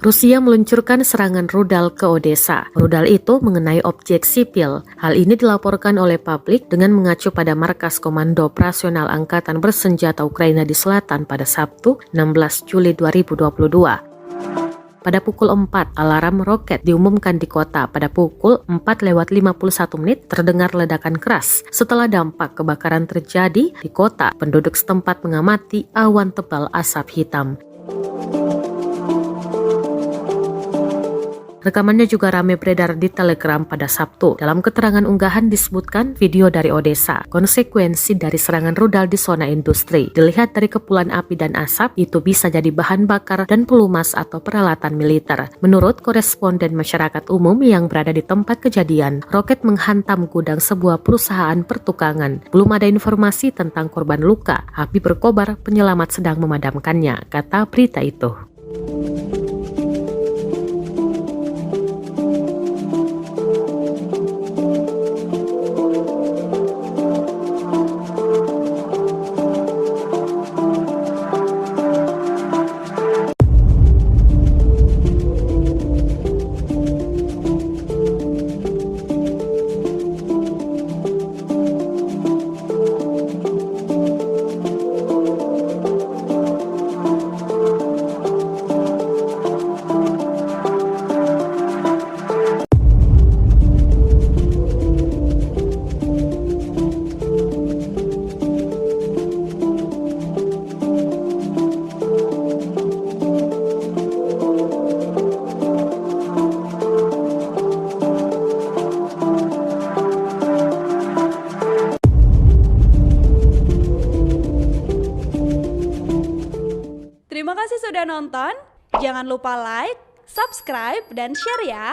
Rusia meluncurkan serangan rudal ke Odessa. Rudal itu mengenai objek sipil. Hal ini dilaporkan oleh publik dengan mengacu pada markas Komando Operasional Angkatan Bersenjata Ukraina di Selatan pada Sabtu, 16 Juli 2022. Pada pukul 4, alarm roket diumumkan di kota. Pada pukul 4:51 terdengar ledakan keras. Setelah dampak kebakaran terjadi di kota, penduduk setempat mengamati awan tebal asap hitam. Rekamannya juga ramai beredar di Telegram pada Sabtu. Dalam keterangan unggahan disebutkan video dari Odessa. Konsekuensi dari serangan rudal di zona industri. Dilihat dari kepulan api dan asap, itu bisa jadi bahan bakar dan pelumas atau peralatan militer. Menurut koresponden masyarakat umum yang berada di tempat kejadian, roket menghantam gudang sebuah perusahaan pertukangan. Belum ada informasi tentang korban luka. Api berkobar, penyelamat sedang memadamkannya, kata berita itu. Terima kasih sudah nonton. Jangan lupa like, subscribe, dan share ya.